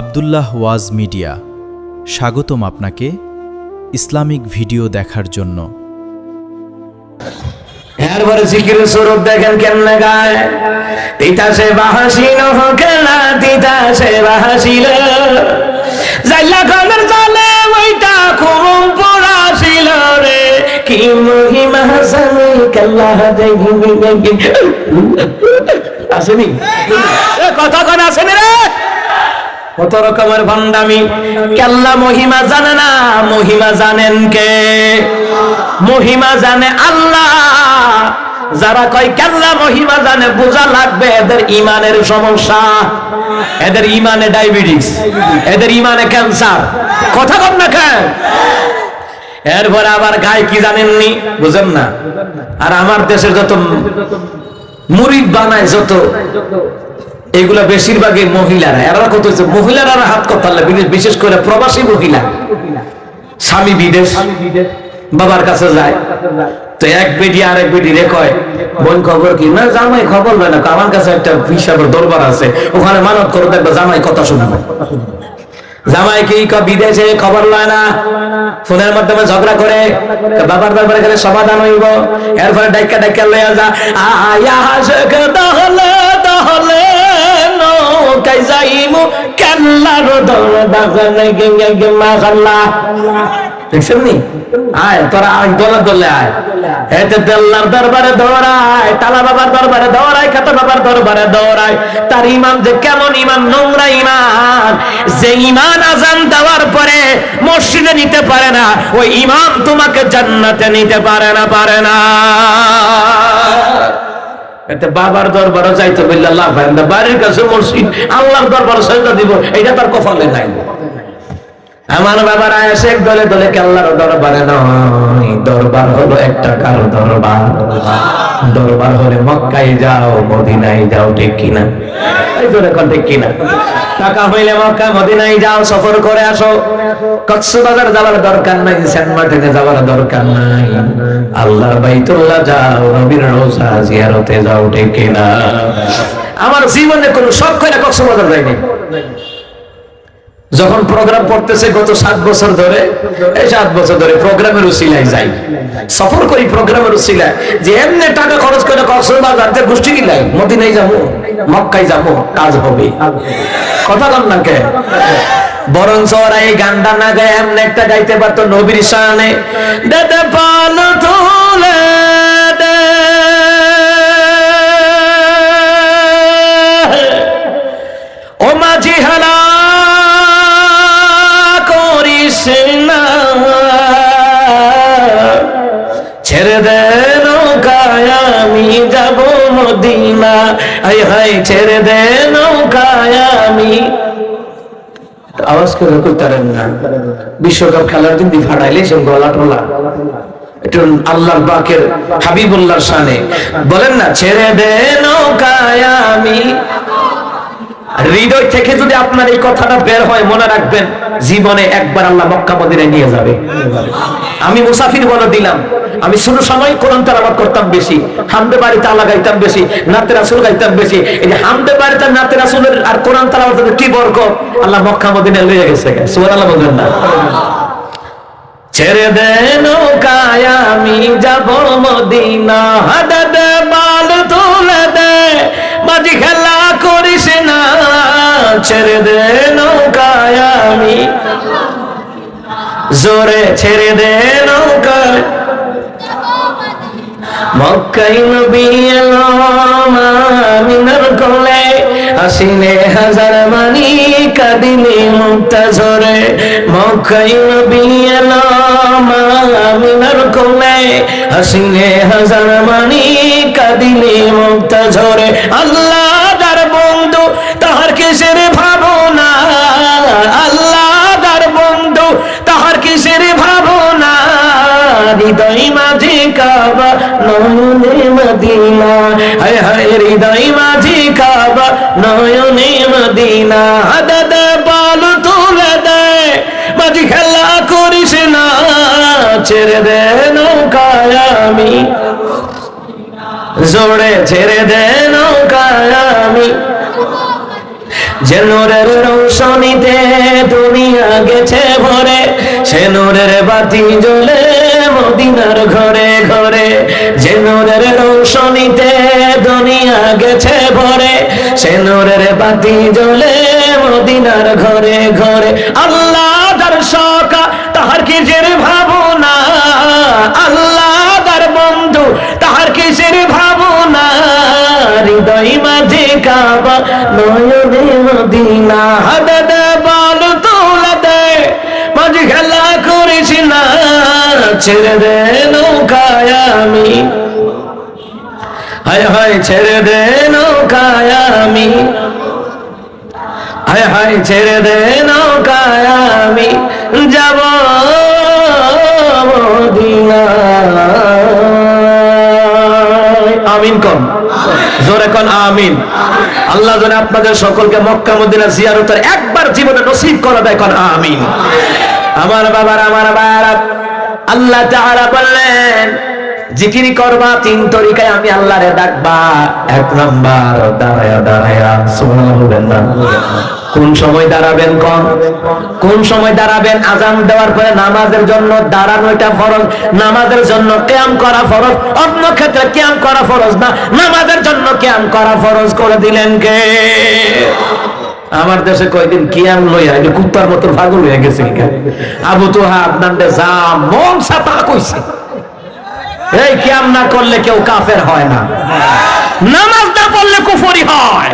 আব্দুল্লাহ ওয়াজ media স্বাগতম আপনাকে Islamic video দেখার জন্য। এরপরে জিকিরের স্বরূপ দেখেন কেমনে গায়, তিতাসে বাহাসিল হকেলা তিতাসে বাহাসিল জাইলা খানের জালে ওইটা খুব পড়াছিল রে, কি মহিমা জানে কেল্লা দেখি আসেনি কথা কোন আসেনি রে, কত রকমের ভণ্ডামি। কেল্লা মহিমা জানে না, মহিমা জানেন কে? মহিমা জানে আল্লাহ। যারা কয় কেল্লা মহিমা জানে, বোঝা লাগবে এদের ইমানের সমস্যা, এদের ইমানে ডায়াবেটিস, এদের ইমানে ক্যান্সার। কথা কম না কেন? এরপর আবার গায় কি জানেননি, বুঝেন না। আর আমার দেশের যত মুরিদ বানায় যত, এগুলা বেশিরভাগই মহিলারা। এরা কত মহিলারা হাত কথা, বিশেষ করে প্রবাসী মহিলা, স্বামী বিদেশ, বাবার কাছে যায়, তো এক বেটি আর এক বেটি রে কয় বোন খবর কি? না জামাই খবর লয় না, আমার কাছে একটা হিসাবের দরবার আছে, ওখানে মানত করো, দেখবে জামাই কথা শুনবো। জামাই কি বিদেশে খবর লয় না, ফোনের মাধ্যমে ঝগড়া করে, বাবার দরবারে গেলে সমাধান হইব। এরপরে ডাইকা ডাইকা লইয়া যা আয়া হাসক তাহলে তাহলে নৌকাই যাইমু কেল্লার দরবারে গে মাশাআল্লাহ। দেখছেন নি? আয় তোরা আয়, দোলা দোলে আয়, এতে দেল্লার দরবারে দৌড়ায়, তালা বাবার দরবারে দৌড়ায়, খাতা বাবার দরবারে দৌড়ায়। তার ইমান যে কেমন ইমান, নোংরা ইমান। যে ইমান আজান দেওয়ার পরে মসজিদে নিতে পারে না, ওই ইমান তোমাকে জান্নাতে নিতে পারে না, পারে না। এতে বাবার দরবারে যাইতে বললে লাভ হয় না, বাড়ির কাছে মসজিদ, আল্লাহর দরবারে সেজদা দিব, এটা তার কপালে নাই। আমার বাবার আয়েশে দলে দলে কেল্লার দরবারে নয়, দরবার হলো একটা কার দরবার। দরবার হলে মক্কায় যাও, মদিনায় যাও, ঠিক কিনা? এই জোরে কোন ঠিক কিনা? টাকা হইলে মক্কা মদিনায় যাও, সফর করে আসো। কক্সবাজার যাওয়ার দরকার নাই, সেন্ট মার্টিনে যাওয়ার দরকার নাই, আল্লাহর বাইতুল্লাহ যাও, নবীর রওজা জিয়ারতে যাও, ঠিক কিনা? আমার জীবনে কোনো শখ করে কক্সবাজার যাইনি। যখন প্রোগ্রাম পড়তেছে গত 7 বছর ধরে, এই 7 বছর ধরে প্রোগ্রামের উসিলায় যাই, সফর করি প্রোগ্রামের উসিলায়। যে এমনি টাকা খরচ করে কক্সবাজার গোষ্ঠী কিলাই, মদিনায় যাবো, মক্কায় যাবো, কাজ হবে। কথা বল না কে? বরঞ্চ ওরা এই গানটা না গায়ে এমনি একটা গাইতে পারতো নবীর শানে, দাদা পাল তুলে দে ও মাঝি হালা ছেড়ে দে নৌকায় আমি যাব মদিনা, আই হাই ছেড়ে দে নৌকায় আমি। আওয়াজ করে কইতারেন না, বিশ্বকাপ খেলার দিন দি ফাড়াইলে সে গলা টলা, একটু আল্লাহর পাকের হাবিবুল্লাহর শানে বলেন না, ছেড়ে দে নৌকায় আমি। হৃদয় থেকে যদি আপনার এই কথাটা বের হয়, মনে রাখবেন জীবনে একবার আল্লাহ মক্কা মদিনায় নিয়ে যাবে। আমি মুসাফির বলে দিলাম, আমি ছোট সময় কোরআন তেলাওয়াত করতাম বেশি, হামদে বাড়িতে আল্লাহ গাইতাম বেশি, নাতে রাসূল গাইতাম বেশি। এই যে হামদে বাড়িতে নাতে রাসূলের আর কোরআন তেলাওয়াতের কি বরকত, আল্লাহ মক্কা মদিনায় নিয়ে গেছে। সুবহানাল্লাহ বলেন না? ছেড়ে দে নৌকায় আমি যাব মদিনা, হাদদ বাল তুলে দে মাঝি খেলা করিস না, ছেড়ে দে নৌকায় আমি, জোরে ছেড়ে দে নৌকায়। মক্কায় নবী এলো আমিনার কোলে, হাসিনে হাজার মানি কাঁদিলে মুক্তা ঝরে। মক্কায় নবী এলো আমিনার কোলে, হাসিনে হাজার মানি কাঁদিলে মুক্তা ঝরে। আল্লাহ যার বন্ধু তাহার কিসের ভাবনা, আল্লাহ যার বন্ধু তাহার কিসের ভাবনা, হৃদয় মাঝে কাবা নয়নে মদিনা, হায় হায় হৃদয় মাঝে কাবা নয়নে মদিনা। হাদদ বাল তুলে দে মাঝি খেলা করিস না, ছেড়ে দে নৌকায় আমি, জোরে ছেড়ে দে নৌকায় আমি। যে নূরের রৌশনীতে দুনিয়া গেছে ভরে, সে নূরের বাতি জ্বলে মদিনার ঘরে ঘরে। যে নূরের রৌশনীতে দুনিয়া গেছে ভরে, সে নূরের বাতি জ্বলে মদিনার ঘরে ঘরে। আল্লাহ যার সকা তাহার কিসের ভাবনা, আল্লাহ যার বন্ধু তাহার কিসের ভাবনা, হৃদয় মাঝে কাবা নয়নে মদিনা। হাদদ বল তুলতে মাঝে খেলা করিস না, ছেড়ে দে নৌকায় আমি, হায় হায় ছেড়ে দে নৌকায় আমি, হায় হায় ছেড়ে দে নৌকায় আমি যাব মদিনায়। আমিন কোন জোরে কোন আমিন। আল্লাহ যেন আপনাদের সকলকে মক্কা মদিনা জিয়ারতের একবার জীবনে নসিব করে দেয় কোন আমিন। আমার বাবার আমার বাবারা, আল্লাহ তাআলা বললেন জিকির করবা তিন তরিকায় আমি আল্লাহরে ডাকবা। এক নাম্বার দাঁড়ায়া দাঁড়ায়া, সুবহানাল্লাহ বলবেন না? কোন সময় দাঁড়াবেন? কোন সময় দাঁড়াবেন? আযান দেওয়ার পরে নামাজের জন্য দাঁড়ানো এটা ফরজ, নামাজের জন্য কিয়াম করা ফরজ। অন্য ক্ষেত্রে কিয়াম করা ফরজ না, নামাজের জন্য কিয়াম করা ফরজ করে দিলেন কে? আমার দেশে কয়দিন কিয়াম লইয়া এটা কুত্তার মতো পাগল হয়ে গেছে। আবু তোহা আপনার যা মন সাতা কইছে, এই কিয়াম না করলে কেউ কাফের হয় না, নামাজ না পড়লে কুফরি হয়।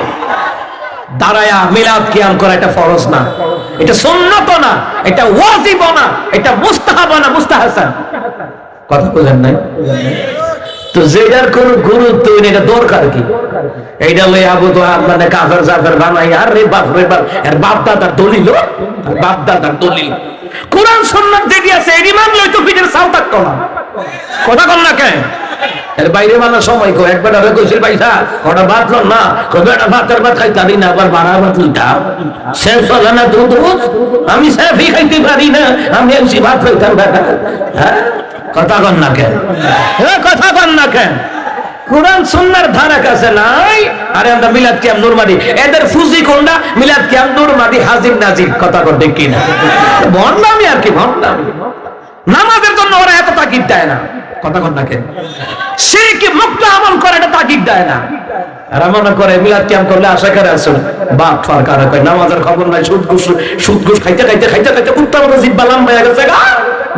দাঁড়ায়া মিলাদ কিয়াম করা এটা ফরজ না, এটা সুন্নাত না, এটা ওয়াজিব না, এটা মুস্তাহাব না, মুস্তাহাসান। কথা বুঝেন নাই? তো যেটার কোন গুরুত্ব নেই, এটা দরকার কি? এইটা লই আবু তো আপনাদের কাফের জাফের বানাই, আর রে বাপ রে বাপ, এর বাপ দাদার দলিল, বাপ দাদার দলিল কোরআন সুন্নাত যেটি আছে এর ইমান লই তো ফিটের সাও থাকতো না। কথা কল না কেন? এর বাইরে মানা সময় কো একবার আরে কইছিল পয়সা ওটা ভাত লন না, কবে এটা ভাতের ভাত খাইতারি না, আবার বাড়া ভাত লইতা শেষ হলো না দুধ। আমি সেফি খাইতে পারি না, আমি এসি ভাত খাইতাম বেটা। হ্যাঁ কথা কন না কেন? হ্যাঁ কথা কন না কেন? কোরআন সুন্নাহর ধারা কাছে নাই। আরে আমরা মিলাদ কিয়াম নুরমাদি, এদের ফুজি কোনটা? মিলাদ কিয়াম নুরমাদি হাজির নাজির। কথা কন ঠিক কি না? ভণ্ডামি আর কি ভণ্ডামি। নামাজের জন্য ওরা এত তাকিদ দেয় না। কথা কন না কেন? শিরকি মুক্ত আমল করে এটা তাকিদ দেয় না। আর মনে করে মিলাদ কিয়াম করলে আশা করে আসুন বাপ ফার কারা কয় নামাজের খবর নাই, সুদ ঘুষ খাইতে খাইতে খাইতে খাইতে কুত্তার মতো জিব্বা লম্বা হয়ে গেছে,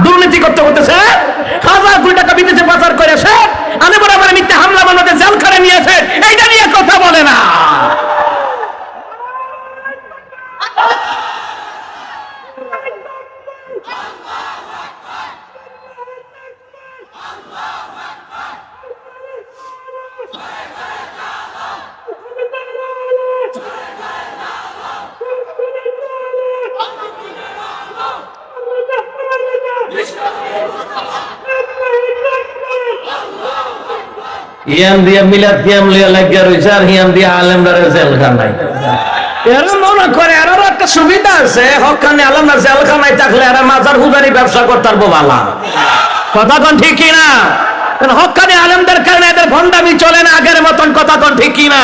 দুর্নীতি করতে করতেছে, হাজার কোটি টাকা বিদেশে পাচার করেছে, আনে বড় বড় মিথ্যা হামলা বানাতে জেল করে নিয়েছে, এইটা নিয়ে কথা বলে না। ইয়াম দিয়া মিলাদ কিয়াম লিয়া লাগিয়া রইছে, আর ইয়াম দিয়া আলেমদারের জেলখানায়। এরা মনে করে এর একটা সুবিধা আছে, হকানি আলেমদার জেলখানায় থাকলে এরা মাজার হুজারি ব্যবসা করতে পারবো বালা। কথা কোন ঠিক কি না? হকানি আলেমদের কারণে এদের ভণ্ডামি চলে না আগের মতন। কথা কোন ঠিক কি না?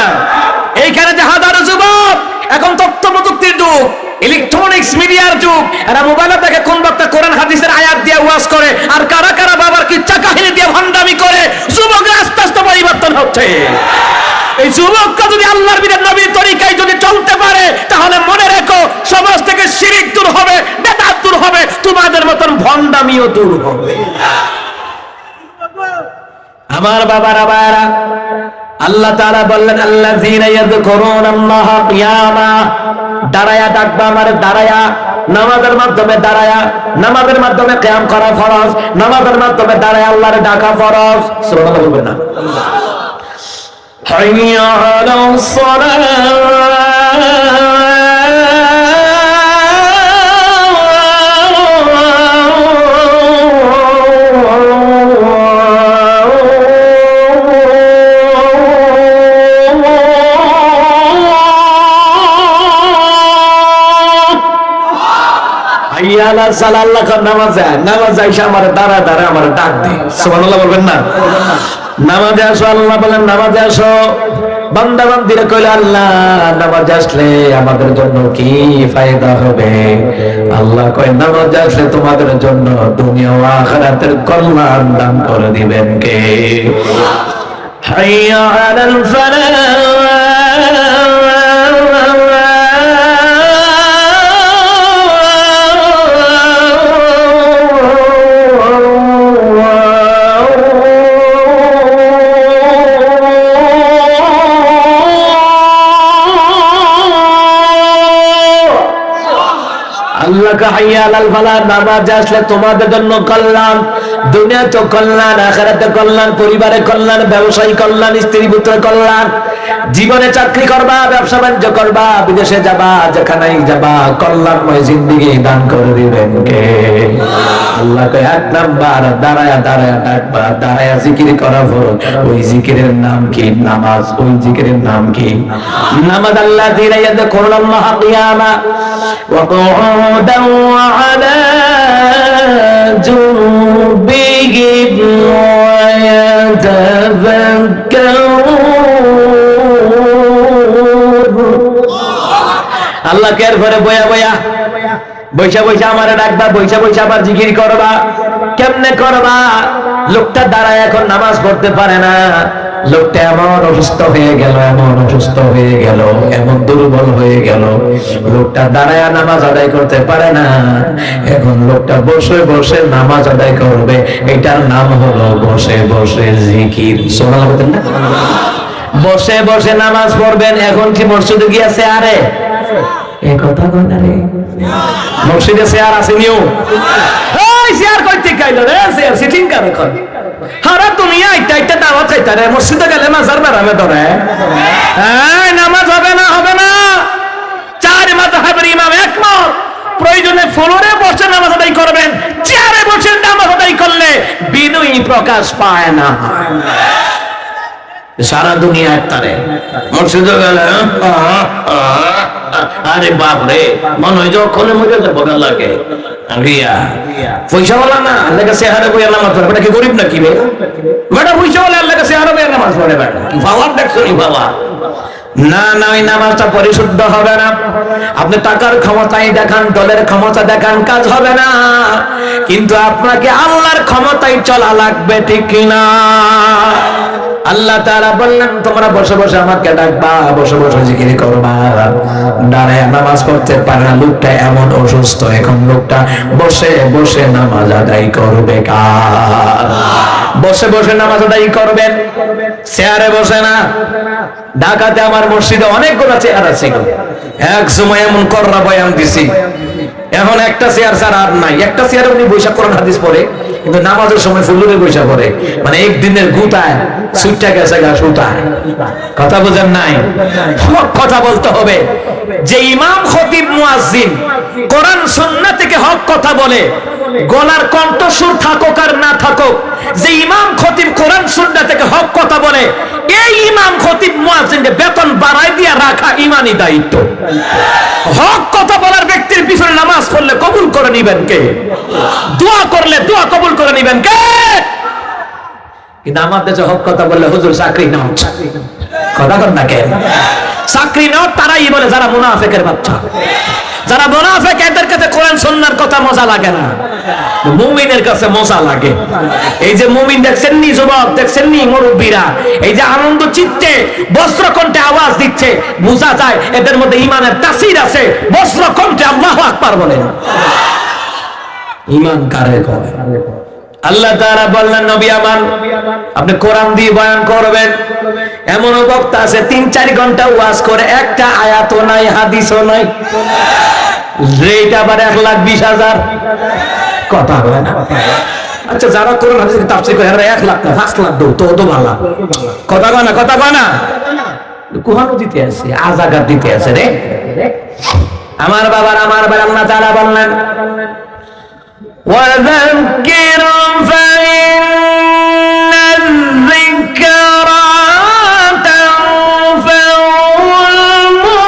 এইখানে যে হাজারো যুবক, এখন তথ্য প্রযুক্তির যুগ, ইলেকট্রনিক্স মিডিয়ার যুগ, এরা মোবাইলে দেখে কোন বক্তা কোরআন হাদিসের আয়াত দিয়ে ওয়াজ করে, আর কারা কারা বাবার কিচ্ছা কাহিনী দিয়ে ভণ্ডামি করে। যুবকরা আস্তে আস্তে পরিবর্তন হচ্ছে। এই যুবকরা যদি আল্লাহর বিধান নবীর তরিকায় যদি চলতে পারে, তাহলে মনে রেখো সমাজ থেকে শিরক দূর হবে, বেদাত দূর হবে, তোমাদের মতন ভণ্ডামিও দূর হবে। আমার বাবারা বাবারা, আল্লাহ তাআলা বললেন আল্লাযীনা ইয়াযকুরুনাল্লাহা কিয়ামা, দাঁড়ায়া ডাকবা আমারে, দাঁড়ায়া নামাজের মাধ্যমে, দাঁড়ায়া নামাজের মাধ্যমে কিয়াম করা ফরজ, নামাজের মাধ্যমে দাঁড়ায়া আল্লাহরে ডাকা ফরজ। সুবহানাল্লাহ বলবেন না? হাইয়া আলাস সালাহ, নামাজে আইসা আমার দাঁড়া দাঁড়া আমার ডাক দে। সুবহানাল্লাহ বলবেন না? নামাজে আসো, আল্লাহ বলেন নামাজে আসো। বান্দা বান্দিরা কইল, আল্লাহ নামাজ আসলে আমাদের জন্য কি ফায়দা হবে? আল্লাহ কয়, নামাজ আসলে তোমাদের জন্য দুনিয়া ও আখিরাতের কল্যাণ দান করে দিবেন কে? হাইয়া আলাল ফালাহ। আল্লাহ কা হাইয়া আলাল ফালাহ, নামাজ আসলে তোমাদের জন্য কল্যাণ, দুনিয়াতে কল্যাণ, আখিরাতে কল্যাণ, পরিবারে কল্যাণ, ব্যবসায়ী কল্যাণ, স্ত্রী পুত্র কল্যাণ, জীবনে চাকরি করবা, ব্যবসা বাণিজ্য করবা, বিদেশে যাবা, যেখানেই যাবা, কল্যাণময় জিন্দেগি দান করে দিবেন কে? আল্লাহ কয়, এক নাম্বার দাঁড়ায়া দাঁড়ায়া ডাকবা, দাঁড়ায়া জিকির করা ফরজ। ওই জিকিরের নাম কি? নামাজ। ওই জিকিরের নাম কি? নামাজ। আল্লাহ দিনা ইয়াযকুরুল্লাহ কিয়ামা ওয়া qu'udan ওয়া আলা জুনবিহিম ওয়া ইয়াতাফাক্কারুন। আল্লাহ কের ঘরে বয়া বয়া বৈশা বৈশা আমারে ডাকবা, বৈশা বৈশা আবার জিকির করবা। কেমনে করবা? লোকটা দাঁড়ায় এখন নামাজ পড়তে পারে না, লোকটা এমন অসুস্থ হয়ে গেল, এমন অসুস্থ হয়ে গেল, এমন দুর্বল হয়ে গেল, লোকটা দাঁড়ায় নামাজ আদায় করতে পারে না। এখন লোকটা বসে বসে নামাজ আদায় করবে, এটার নাম হলো বসে বসে জিকির। সুবহানাল্লাহ বলেন না? বসে বসে নামাজ পড়বেন। এখন কি মসজিদে গিয়েছে? আরে এই কথা কই না রে, মসজিদে চেয়ার আছে নিও। এই চেয়ার কইতে কাইলো রে, চেয়ার সিটিং করে কর। হারা দুনিয়া আইতা আইতা দাওয়াত খাইতা রে, মসজিদে গেলে মাজার বেরামে ধরে। এই নামাজ হবে না, হবে না। চার মাযহাবের ইমাম একমত, প্রয়োজনে ফ্লোরে বসে নামাজ আদায় করবেন, চেয়ারে বসে নামাজ আদায় করলে বিনয়ী প্রকাশ পায় না। সারা দুনিয়া একতারে মসজিদে গেলে আরে বাপ রে, মনে হয় যখন মরে যাবো লাগে। পয়সা বলা না, আল্লাহ কাছে হারে বইয়া নামাজ পড়ে, বেটা কি গরিব নাকি রে? বেটা পয়সা বলে আল্লাহ কাছে হারে বইয়া নামাজ পড়ে, বেটা কি পাওয়ার দেখছো নি বাবা? না না, ওই নামাজটা পরিশুদ্ধ হবে না। আপনি টাকার ক্ষমতাই দেখান, দলের ক্ষমতা দেখান, কাজ হবে না। কিন্তু আপনাকে আল্লাহর ক্ষমতায় চলা লাগবে, ঠিক কিনা? আল্লাহ তাআলা বললেন, তোমরা বসে বসে আমাকে ডাকবা, বসে বসে জিকির করবা। দাঁড়ায় নামাজ পড়তে পারে না, লোকটা এমন অসুস্থ, এখন লোকটা বসে বসে নামাজ আদায় করবে কার? বসে বসে নামাজ আদায় করবেন, চেয়ারে বসে না। ঢাকাতে আমার মসজিদে অনেকগুলো চেয়ার আছে, এক সময় এমন কররা বয়ান দিছি, এখন একটা চেয়ার ছাড়া আর নাই। একটা চেয়ারে উনি বৈশাখ কোরআন হাদিস পড়ে, কিন্তু নামাজের সময় ফুলুরে বৈশা পড়ে, মানে একদিনের গুতায় সুইটটা গেছে গা সুতায়। কথা বুঝেন নাই? সব কথা বলতে হবে। যে ইমাম খতিব মুয়াজ্জিন কোরআন সুন্নাহ থেকে হক কথা বলে, গলার কণ্ঠস্বর থাকুক আর না থাকুক, যে ইমাম খতিব কোরআন সুন্নাহ থেকে হক কথা বলে, এই ইমাম খতিব মুয়াজ্জিনকে বেতন বাড়ায় দিয়া রাখা ইমানি দায়িত্ব। হক কথা বলার ব্যক্তির পিছনে নামাজ পড়লে কবুল করে নিবেন কে? দোয়া করলে দোয়া কবুল করে নিবেন কে? কিন্তু আমার দেশে হক কথা বললে হুজুর চাকরি নাও, কথা কর না কে? চাকরি নাও তারাই বলে যারা মুনাফিকের বাচ্চা। যারা মুনাফিক, এদের কাছে কোরআন সুন্নাহর কথা মজা লাগে না, মুমিনের কাছে মজা লাগে। এই যে মুমিন দেখছেন নি, যুবক দেখছেন নি, মুরব্বীরা এই যে আনন্দ চিত্তে বস্ত্র কণ্ঠে আওয়াজ দিচ্ছে, বোঝা যায় এদের মধ্যে ঈমানের তাসির আছে। বস্ত্র কণ্ঠে আল্লাহু আকবার বলেন। ঈমান কারে কয়? আল্লাহ তাআলা বললেন, নবী আমার আপনি কোরআন দিয়ে বয়ান করবেন। এমন বক্তা আছে ৩-৪ ঘন্টা ওয়াজ করে, একটা আয়াতও নাই, হাদিসও নাই। রেট আবার ১,২০,০০০। কথা হয় না? আচ্ছা, যারা কোরআন হাদিস তাফসীর করে এরা ১ লাখ না ৫ লাখ দৌ তো ভালো। কথা কয় না? কথা কয় না? কুহানো দিতে আছে, আজাগার দিতে আছে রে আমার বাবার, আমার বাবার। আল্লাহ তাআলা বললেন, وذكر فإن الذكرى تنفع المؤمنين।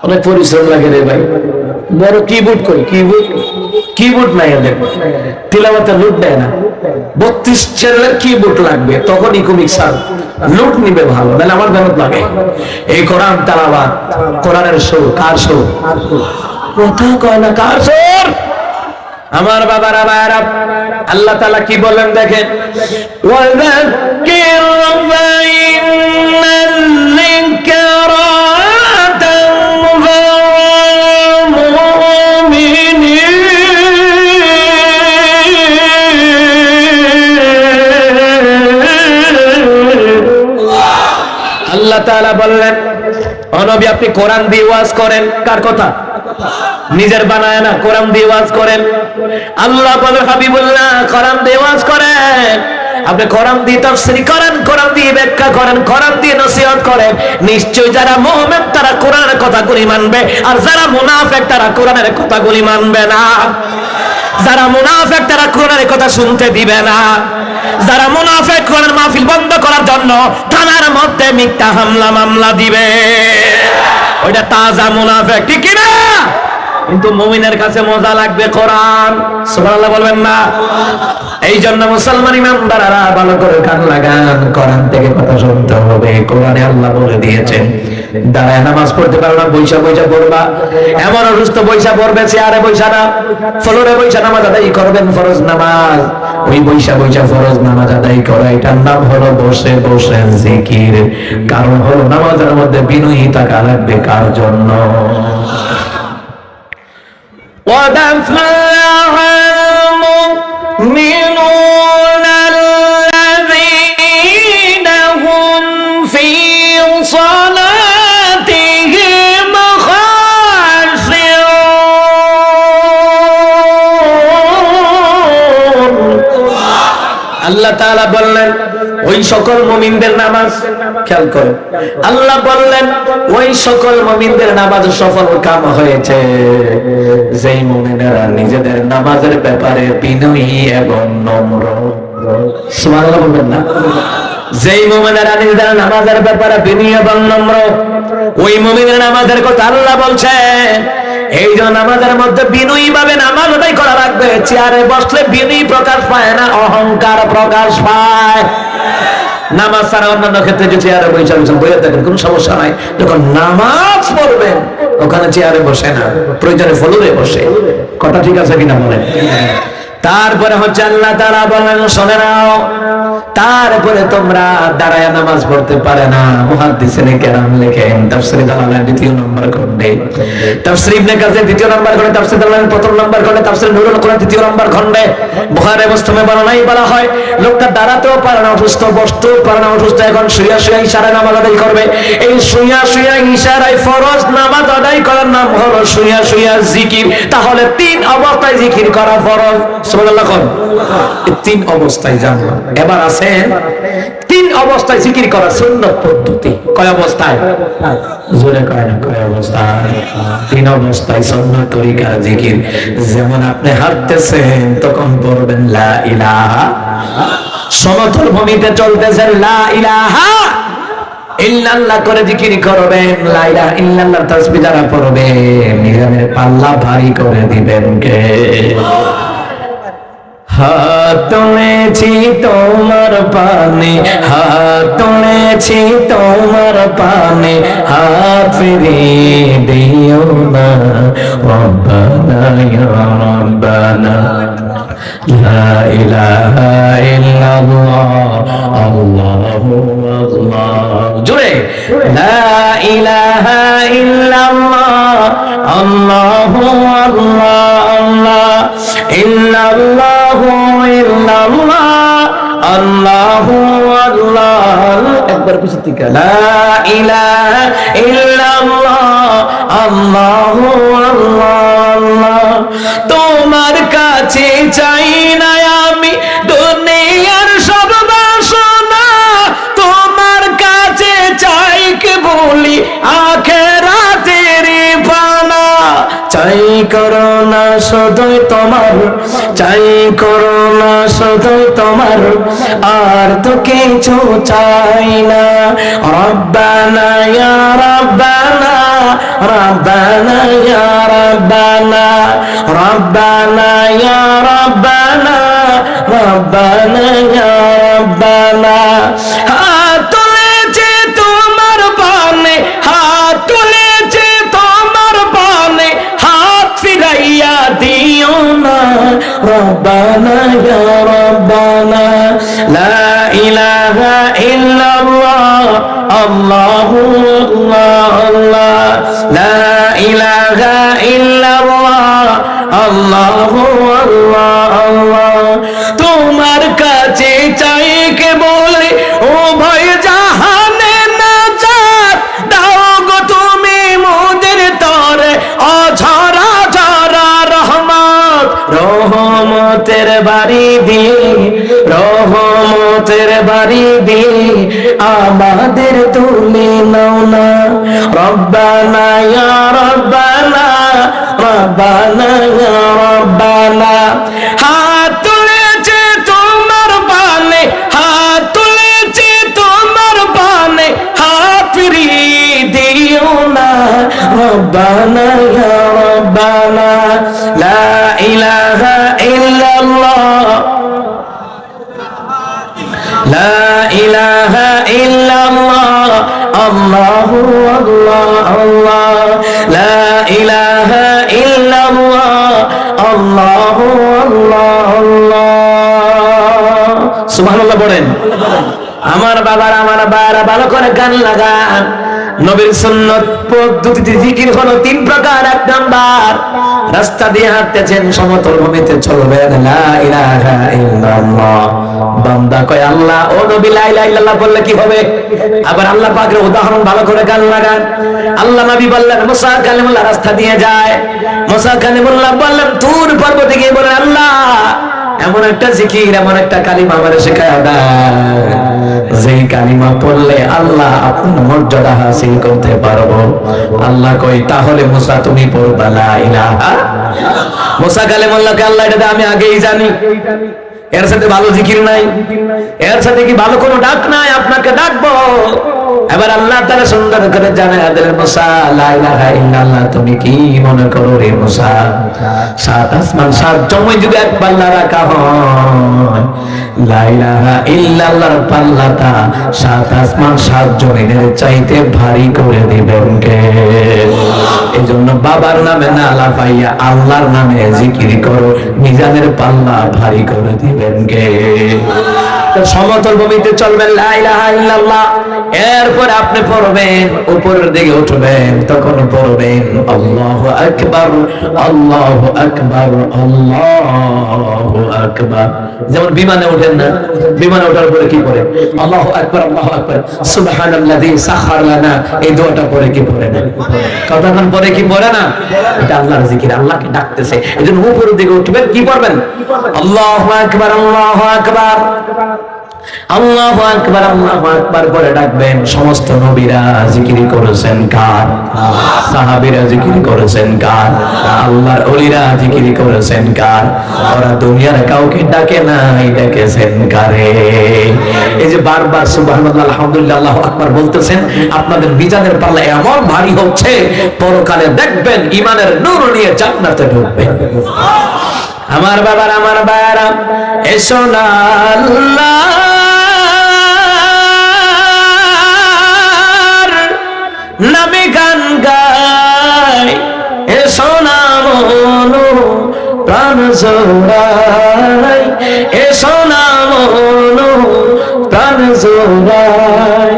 অনেক পরিশ্রম লাগে রে ভাই, বড় কিবোর্ড কই, কিবোর্ড কিবোর্ড নাই এদের, তিলাওয়াতে লুট দেয় না। 32 চ্যানেলের কিবোর্ড লাগবে, তখনই কমিক স্যার লুট নিবে ভালো, নাহলে আমার মেহনত লাগে। এই কোরআন তেলাওয়াত, কোরআনের সুর, কার সুর? কথা কয় না, কার সুর? আমার বাবারা ভাইরা, আল্লাহ তাআলা কি বলেন দেখেন, ওয়াযাক্কির ফাইন্নাল যিকরা তানফাউল মুমিনিন। আল্লাহ তাআলা বললেন, ও নবী আপনি কোরআন দিয়ে ওয়াজ করেন। কার কথা? নিজের বানায় না, কোরআন দিয়ে ওয়াজ করেন। আল্লাহ বলেন হাবিবুল্লাহ কোরআন দিয়ে ওয়াজ করেন, আপনি কোরআন দিয়ে তাফসীর করেন, কোরআন দিয়ে ব্যাখ্যা করেন, কোরআন দিয়ে নসিহত করেন। নিশ্চয় যারা মুমিন তারা কোরআনের কথাগুলি মানবে, আর যারা মুনাফিক তারা কোরআনের কথাগুলি মানবে না। যারা মুনাফিক তারা কোরআনের কথা শুনতে দিবে না। যারা মুনাফিক কোরআন মাহফিল বন্ধ করার জন্য থানার মধ্যে মিথ্যা হামলা মামলা দিবে, ওইটা তাজা মুনাফিক, ঠিক কি না? কিন্তু মুমিনের কাছে মজা লাগবে কোরআন, সুবহানাল্লাহ বলবেন না? এই জন্য মুসলমান ইমানদাররা ভালো করে কান লাগান, কোরআন থেকে কথা শুনতে হবে। কোরআনে আল্লাহ বলে দিয়েছেন, দাঁড়ায় নামাজ পড়তে পারো না, বৈশা বৈশা পড়বা। এমন অসুস্থ বৈশা পড়বে, চেয়ারে বৈশা না, ফ্লোরে বৈশা নামাজ আদায় করবেন, ফরজ নামাজ। ওই বৈশা বৈশা ফরজ নামাজ আদায় করা, এটার নাম হলো বসে বসে জিকির। কারণ হলো নামাজের মধ্যে বিনয়ী থাকা লাগবে। কার জন্য? قد أفلح المؤمنون الذين هم في صلاتهم خاشعون। আল্লাহ তাআলা বললেন ওই সকল মুমিনদের নামাজ, খেয়াল করে আল্লাহ বললেন ওই সকল মুমিনদের নামাজ সফল কাম হয়েছে যেই মুমিনেরা নিজেদের নামাজের ব্যাপারে বিনয়ী এবং নম্র। সুবহানাল্লাহ বলবেন না? যেই মুমিনেরা নিজেদের নামাজের ব্যাপারে বিনয়ী এবং নম্র, ওই মুমিনের নামাজের কথা আল্লাহ বলছেন। এই জন্য নামাজের মধ্যে বিনয়ী ভাবে নামাজ আদায় করা লাগবে। চেয়ারে বসলে বিনয়ী প্রকাশ পায় না, অহংকার প্রকাশ পায়। নামাজ ছাড়া অন্যান্য ক্ষেত্রে যে চেয়ারে বসে বইয়ে থাকেন কোনো সমস্যা নাই, যখন নামাজ পড়বেন ওখানে চেয়ারে বসে না, প্রয়োজনে ফ্লোরে বসে। কথা ঠিক আছে কিনা বলেন? তারপরে হচ্ছে আল্লাহ তাআলা বলেন শুনে নাও, তারপরে তোমরা দাঁড়ায় নামাজ পড়তে পারে না। মুহাদ্দিসিনে কেরাম লেখেন তাফসীর জালালাইন 2 নম্বর খণ্ডে, তাফসীর ইবনে কাসির 2 নম্বর খণ্ডে, তাফসীর জালালাইন 1 নম্বর খণ্ডে, তাফসীর নুরুল কোরআন 2 নম্বর খণ্ডে, বুখারী মুসলিমে বর্ণনায় বলা হয় লোকটা দাঁড়াতেও পারে না, অসুস্থ, বসতেও পারে না, অসুস্থ, এখন শুয়া শুয়া ইশারায় নামাজ আদায় করবে। এই শুয়া শুয়া ইশারায় ফরজ নামাজ আদায় করার নাম হলো শুয়া শুয়া জিকির। তাহলে 3 অবস্থায় জিকির করা ফরজ। সুবহানাল্লাহ। এই 3 অবস্থায় জানলাম। এবার আছেন 3 অবস্থায় জিকির করা সুন্নাত পদ্ধতি। কয় অবস্থায়? জোরে কয় না, কয় অবস্থায়? 3 অবস্থায় সুন্নাত তরিকা জিকির। যেমন আপনি হাঁটতেছেন তখন পড়বেন লা ইলাহা, সমতল ভূমিতে চলতেছেন লা ইলাহা ইল্লাল্লাহ করে জিকির করবেন। লা ইলাহা ইল্লাল্লাহর তাসবিহ যারা পড়বে মিজানের পাল্লা ভারী করে দিবেন কে? হাত তুলেছি তোমার পানে, হাত তুলেছি তোমার পানে, হাত ফিরিয়ে দিও না রব্বানা ইয়া রব্বানা। লা ইলাহা ইল্লাল্লাহ আল্লাহু আল্লাহ। জোরে লা ইলাহা ইল্লাল্লাহ আল্লাহু আল্লাহ আল্লাহ ইল্লাল্লাহু ইল্লাল্লাহ আল্লাহু আল্লাহ। একবার পিছন থেকে লা ইলাহা ইল্লাল্লাহ আল্লাহু আল্লাহ। তোমার কাছে চাই না আমি দুনিয়ার সব বাসনা, তোমার কাছে চাই কেবলি আখিরাতের পানা। চাই করোনা শুধুই তোমার, চাই করোনা শুধুই তোমার, আর তো কিছু চাই না। রব্বানা ইয়া রব্বানা ربنا يا ربنا ربنا يا ربنا ربنا يا ربنا হাত তুলেছে তোমার বানে হাত তুলেছে তোমার বানে হাত ফিরাইয়া দিও না ربنا يا ربنا لا إله إلا الله الله الله الله لا إله إلا الله الله الله الله তোমার কাছে চাই কে বলে ও ভয় জাহানে না যাত দাও গো তুমি মোদের তরে অঝরা ঝরা রহমত রহমতের বাড়ি দিয়ে রহমতের বাড়ি দিয়ে আমাদের তুলে নাও না রব্বানা ইয়া রব্বানা রব্বানা ইয়া রব্বানা হাত তুলেছে তোমার বানে হাত তুলেছে তোমার বানে হাত ফিরিয়ে দিও না রব্বানা ইয়া রব্বানা লা ইলাহা ইল্লাল্লাহ لا إله إلا الله الله الله الله لا إله إلا الله الله الله الله سبحان الله বলেন আমার বাবার আমার বাবারা ভালো করে গান লাগান নবীর সুন্নাত পদ্ধতিতে জিকির হলো তিন প্রকার এক নাম্বার রাস্তা দিয়ে হাঁটতেছেন সমতল ভূমিতে চলবেন লা ইলাহা ইল্লাল্লাহ বান্দা কয় আল্লাহ ও নবী লা ইলাহা ইল্লাল্লাহ বললে কি হবে আবার আল্লাহ পাকের উদাহরণ ভালো করে গান লাগান আল্লাহ নবী বললেন মুসা কালিমুল্লাহ রাস্তা দিয়ে যায় মুসা কালিমুল্লাহ বললেন তুর পর্বতে গিয়ে বলেন আল্লাহ এমন একটা জিকির এমন একটা কালিমা আমারে শেখায় দাও যেই কালিমা পড়লে আল্লাহ আপনার মর্যাদা হাসিল করতে পারবো আল্লাহ কই তাহলে মুসা তুমি পড়বা লা ইলাহা মুসা কালিমুল্লাহকে আল্লাহ এটা আমি আগেই জানি এর সাথে ভালো জিকির নাই এর সাথে কি ভালো কোনো ডাক নাই আপনাকে ডাকবো এবার আল্লাহ তাআলা সুন্দর করে জানায় দিলেন মুসা লা ইলাহা ইল্লাল্লাহ তুমি কি মনে করো রে মুসা সাত আসমান সাত জমিন যদি এক পাল্লা রাখা হয় লা ইলাহা ইল্লাল্লাহর পাল্লাটা সাত আসমান সাত জমিনের চাইতে ভারী করে দিবেন কে এজন্য বাবার নামে না লাফাইয়া আল্লাহর নামে জিকির করো মিজানের পাল্লা ভারী করে দিবেন কে সমতল ভূমিতে চলবেন লা ইলাহা ইল্লাল্লাহ এরপর আপনি পড়বেন উপরের দিকে উঠবেন তখন পড়বেন আল্লাহু আকবার আল্লাহু আকবার আল্লাহু আকবার যেমন বিমানে ওঠেন না বিমানে ওঠার পরে কি পড়ে আল্লাহু আকবার সুবহানাল্লাযী সাখার লানা এই দোয়াটা পড়ে কি পড়ে না কতক্ষণ পরে কি পড়ে না এটা আল্লাহর জিকির আল্লাহকে ডাকতেছে এজন্য উপরের দিকে উঠবেন কি পড়বেন আল্লাহু আকবার আল্লাহু আকবার করে ডাকবেন সমস্ত নবীরা জিকির করেছেন কার সাহাবীরা জিকির করেছেন কার আল্লাহর ওলিরা জিকির করেছেন কার ওরা দুনিয়ার কাউকে ডাকে নাই ডেকেছেন কারে এই যে বারবার সুবহানাল্লাহ আলহামদুলিল্লাহ আল্লাহু আকবার বলতেছেন আপনাদের মিজানের পাল্লা এমন ভারী হচ্ছে পরকালে দেখবেন ঈমানের নূর নিয়ে জান্নাতে ঢুকবেন আমার বাবার আমার বাবারা এসো না আল্লাহর নামে গান গাই এসো না মনো প্রাণ জোড়াই এসো না মনো প্রাণ জোড়াই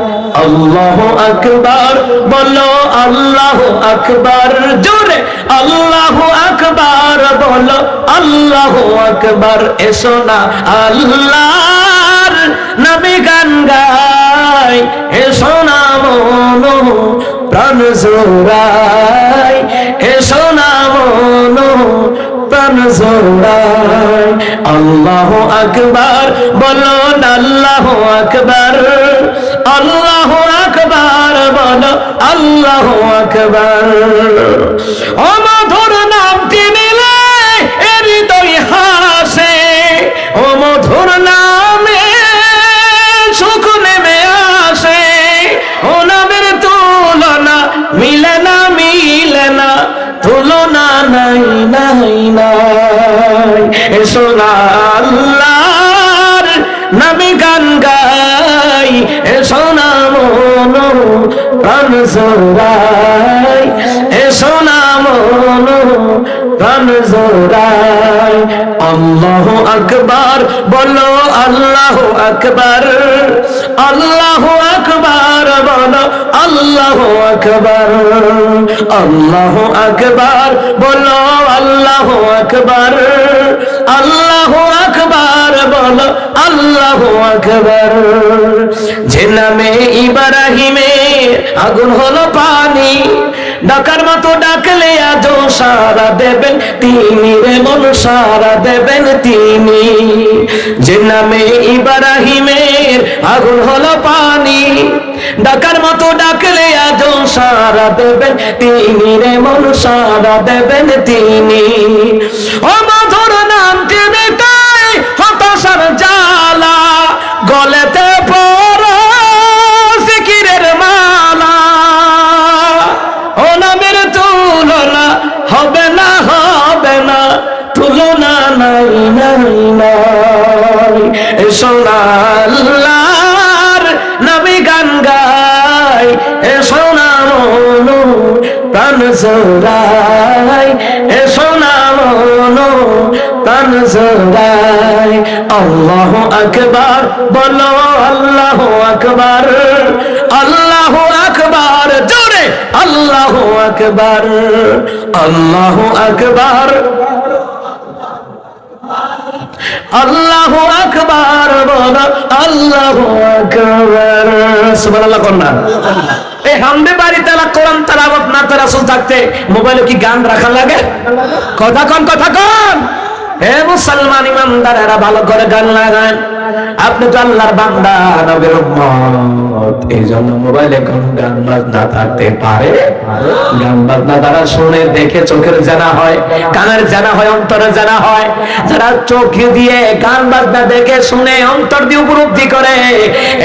আল্লাহু আকবার বলো আল্লাহু আকবার জোরে আল্লাহু আকবার বলো আল্লাহু আকবার এসো না আল্লাহর নামে গান গাই এসো না মনো প্রাণ জোড়াই এসো না মনো প্রাণ জোড়াই আল্লাহু আকবার বলো আল্লাহু আকবার আল্লাহু আকবার বলো আল্লাহু আকবার ও মধুর নামটি নিলে হৃদয় হাসে ও মধুর নামে সুখ নেমে আসে ও নামের তুলনা মিলে না নাই নাই। এসো না আল্লাহর নামে গান গাই, এসো না মন প্রাণ জোড়াই, এসো না মন প্রাণ জোড়াই। আল্লাহু আকবার বলো, আল্লাহু আকবার, আল্লাহু আকবার বলো, আল্লাহু আকবার, আল্লাহু আকবার বলো, আল্লাহু আকবার, আল্লাহু আকবার বলো, আল্লাহু আকবার। যে নামে ইব্রাহিমের আগুন হলো পানি, ডাকার মতো ডাকলে আজও সারা দেবেন তিনি রে মন, সারা দেবেন তিনি। যে নামে ইব্রাহিমের আগুন হলো পানি, ডাকার মতো ডাকলে আজও সারা দেবেন তিনি রে মন, সারা দেবেন তিনি। ও মধুর নামটি মিটাই হতাশার জ্বালা, গলেতে পড়ো জিকিরের মালা। ও নামের তুলনা হবে না, হবে না, তুলনা নাই নাই নাই। এসো না আল্লাহর নামে গান গাই, এসো না মন প্রাণ জোড়াই, এসো না মন প্রাণ জোড়াই। আল্লাহু আকবার বলো, আল্লাহু আকবার, আল্লাহু আকবার জোরে, আল্লাহু আকবার, আল্লাহু আকবার, আল্লাহু আকবার বলো, আল্লাহু আকবার। সুবহানাল্লাহ কন্যা। এই হামদে বাড়ি তালা কোরআন তেলাওয়াত না তারা রাসূল থাকতে মোবাইলে কি গান রাখা লাগে? কথা কন, কথা কন। হে মুসলমান ইমানদারেরা, ভালো করে গান লাগান। আপনি তো আল্লাহর বান্দা, নবীর উম্মত, এই জন্য মোবাইলে কোন গান বাজনা থাকতে পারে? গান বাজনা তারা শুনে দেখে চোখের জানা হয়, কানের জানা হয়, অন্তরের জানা হয়। যারা চোখ দিয়ে গান বাজনা দেখে শুনে অন্তর দিয়ে উপলব্ধি করে,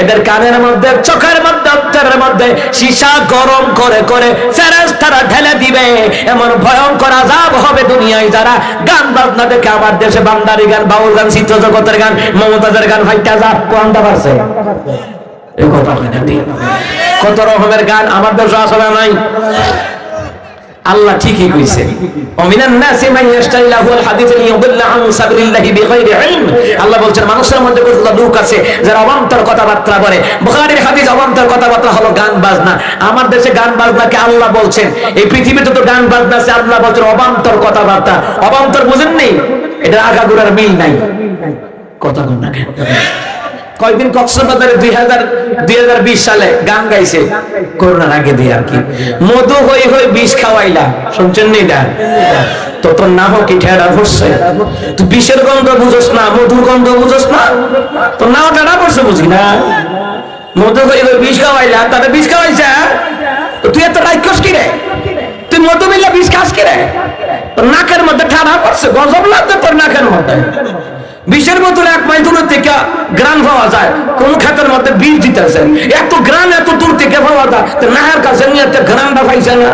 এদের কানের মধ্যে, চোখের মধ্যে, অন্তরের মধ্যে সীসা গরম করে করে ফেরেশতারা ঢেলে দিবে। এমন ভয়ঙ্কর আযাব হবে দুনিয়ায় যারা গান বাজনা দেখে। আমার দেশে বান্দারি গান, বাউল গান, চিত্র জগতের গান, মমতাজের গান ফাইটা যা কোনটা পারছে? এই কথা হয় না। কত রকমের গান আমার দেশে আসলে নাই। আল্লাহ ঠিকই কইছে, ওমিনান নাসি মান ইয়াশতারিলাহুল হাদিস লিয়ুদিল্লা আন সাবিলিল্লাহি বিগাইরি ইলম। আল্লাহ বলেন মানুষের মধ্যে কতগুলো লোক আছে যারা অবান্তর কথাবার্তা বলে। বুখারীর হাদিস, অবান্তর কথাবার্তা হলো গান বাজনা। আমার দেশে গান বাজনাকে আল্লাহ বলছেন, এই পৃথিবীতে তো গান বাজনা আছে, আল্লাহ বলেন অবান্তর কথাবার্তা। অবান্তর বুঝেন নেই? এটা আগাগোড়ার মিল নাই। কথা কোন না। কয়েকদিন কক্সবাজারে 2020 সালে গান গাইছে, করোনার আগে দিয়ে আর কি। মধু হই হই বিষ খাওয়াইলা, শুনছেন নি? এটা তো তোর না হোক কি ঠেড়া পড়ছে? তুই বিষের গন্ধ বুঝোস না, মধুর গন্ধ বুঝোস না, তোর নাও ঠেড়া পড়ছে বুঝি না। মধু হই হই বিষ খাওয়াইলা, তাতে বিষ খাওয়াইছে। তুই এত রাক্ষস কি রে? তুই মধু মিল্লা বিষ খাস কি রে? তোর নাকের মধ্যে ঠেড়া পড়ছে, গজব লাগছে তোর নাকের মধ্যে। বিষের বোতলে 1 মাইল দূর থেকে গ্রান পাওয়া যায়, কোন খাতের মধ্যে বিষ দিতেছে, এত গ্রান এত দূর থেকে পাওয়া যায়, নাহের কাছে নিয়ে গ্রানটা পাইছে না।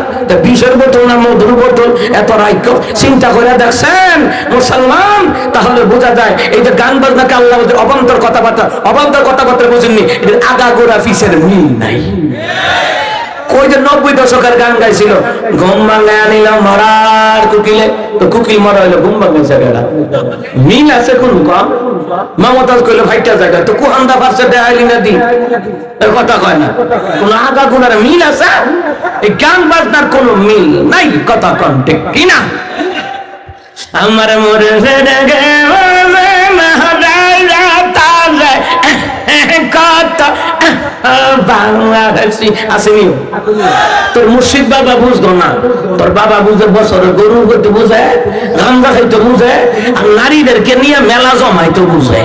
বিষের বোতল না মধুর বোতল, এত রাইক্য চিন্তা করে দেখছেন মুসলমান? তাহলে বোঝা যায় এই যে গান বাজনাকে আল্লাহ অবান্তর কথাবার্তা, অবান্তর কথাবার্তা বোঝেননি, এদের আগাগোড়া পিছের মিল নাই। কই যে 90 দশকের গান গাইছিল, ঘুম ভাঙায় নিলাম মরার কুকিলে, তো কুকিল মরা হইলো ঘুম ভাঙাইছে। মিল আছে কোন কম? মমতাজ কইলো ফাইটা জায়গা, তো কুহান্দা পারছে দেখাইলি না দি, কথা কয় না। কোন আগা গুনার মিল আছে? এই গান বাজনার কোন মিল নাই। কথা কন ঠিক কিনা? আমার মরে কত বাংলাদেশি আসেনি। তোর মুর্শিদ বাবা বুঝতো না, তোর বাবা বুঝে বছরে গরু করতে বুঝে, গান্দা খাইতে বুঝে, আর নারীদেরকে নিয়ে মেলা জমাইতে বুঝে।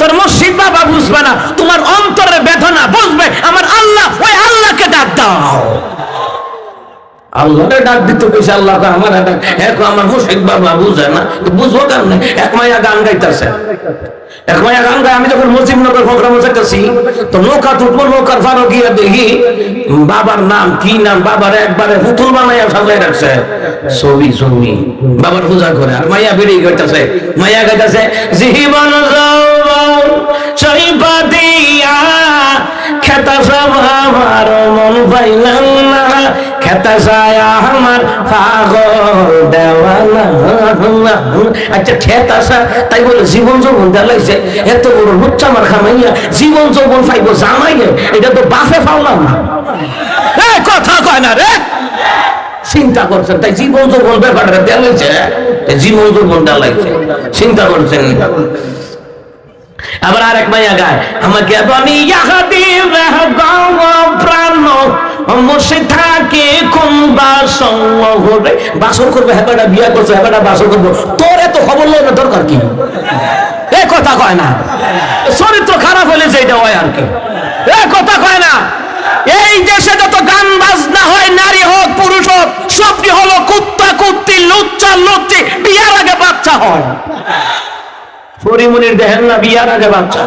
তোর মুর্শিদ বাবা বুঝবে না, তোমার অন্তরের বেদনা বুঝবে আমার আল্লাহ। ওই আল্লাহকে ডাক দাও। আল্লাহরে ডাক দিতে কইছে, আল্লাহ আমার ডাক। এখন আমার মুর্শিদ বাবা বুঝে না, বুঝবো কেমনে? এক মাইয়া গান গাইতেছে, এক মাইয়া গান গায়। আমি যখন মুজিবনগর প্রোগ্রামে যাইতেছি, তো নৌকা তুলবো, নৌকার ফারো গিয়ে দেখি বাবার নাম কি নাম, বাবার একবারে পুতুল বানাইয়া সাজাই রাখছে। ছবি ছবি বাবার পূজা করে আর মাইয়া বেরিয়ে গেছে মাইয়া গাইতেছে জীবন যৌবন সইবা দিয়া খেতা সব আমার মন পাইলাম না খেতা সায়া আমার পাগল দেওয়ানা। আচ্ছা খেতা সা তাই বলে জীবন যৌবন দেলাইছে এত বড় লুচ্চা মার খামাইয়া জীবন যৌবন পাইবো জামাইয়ে এটা তো বাসে পাওলাম না। কথা কয় না রে, চিন্তা করছেন তাই জীবন যৌবন ব্যাপারটা দেলাইছে জীবন যৌবন দেলাইছে চিন্তা করছেন। আবার আরেক মাইয়া গায় আমাকে বনি ইয়াহাদি প্রাণ মসে থাকে কোন বাসন হবে বাসন করবে হেবাটা বিয়া করছে হেবাটা বাসন করবো তোর এত খবর লয় না দরকার কি? এ কথা কয় না, চরিত্র খারাপ হলে যেটা হয় আর কি। এ কথা কয় না, এই দেশে যত গান বাজনা হয় নারী হোক পুরুষ হোক সবটি হলো কুত্তা কুত্তি লুচ্চা লুচ্চি বিয়ার আগে বাচ্চা হয়। পরিমনির দেখেন না বিয়ার আগে বাচ্চা,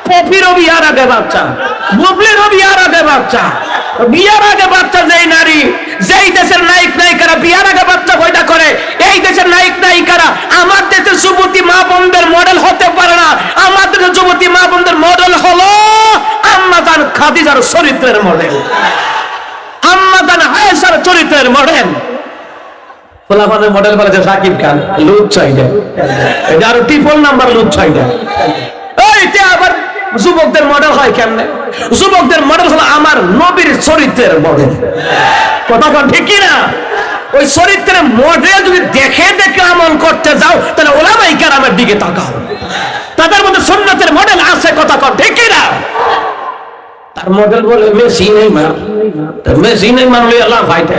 পপিরও বিয়ার আগে বাচ্চা, বুবলিরও বিয়ার আগে বাচ্চা। বিয়ার আগে বাচ্চা যেই নারী যেই দেশের নায়ক নায়িকারা বিয়ার আগে বাচ্চা পয়দা করে এই দেশের নায়ক নায়িকারা আমার দেশের যুবতী মা বোনদের মডেল হতে পারে না। আমার দেশের যুবতী মা বোনদের মডেল হলো আম্মা জান খাদিজার চরিত্রের মডেল, আম্মা জান আয়েশার চরিত্রের মডেল। ফলাফলের মডেল বলেছে সাকিব খান লুট চাইডা, এটা আরো ট্রিপল নাম্বার লুট চাইডা। এইটা আবার যুবকদের মডেল হয় কেমনে? যুবকদের মডেল হলো আমার নবীর চরিত্রের মডেল। কথা কোন ঠিক কি না? ওই চরিত্রের মডেল যদি দেখে দেখে আমল করতে যাও তাহলে ওলামায়ে কেরামের দিকে তাকাও, তাদের মধ্যে সুন্নতের মডেল আছে। কথা কোন ঠিক কি না? তার মডেল বলে মেসি নেইমার, মেসি নেইমার লই আল্লাহ ফাইতে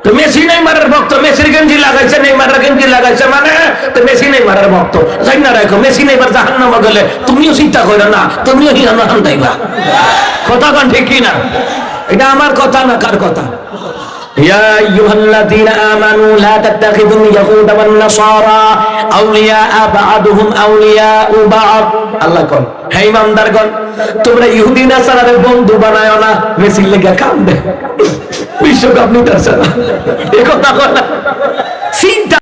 তো মেসি নেইমারের ভক্ত মেসির গেঞ্জি লাগাইছে নেইমারের গেঞ্জি লাগাইছে মানে তো মেসি নেইমারের ভক্ত যাই না রাখো মেসি নেইমার জাহান্নামে গেলে তুমিও চিন্তা করো না, তুমিও জাহান্নাম যাইবা। কথা কোন ঠিক কি না? এটা আমার কথা না কার কথা? يا أيها الذين آمنوا لا تتخذوا اليهود والنصارى أولياء بعضهم أولياء بعض। আল্লাহ কোন হে ইমানদারগণ তোমরা ইহুদি নাসারাদের বন্ধু বানায়ো না। মেসির লেগে কান্দে বিশ্বকাপ নিতেছে না, এই কথা কয় না।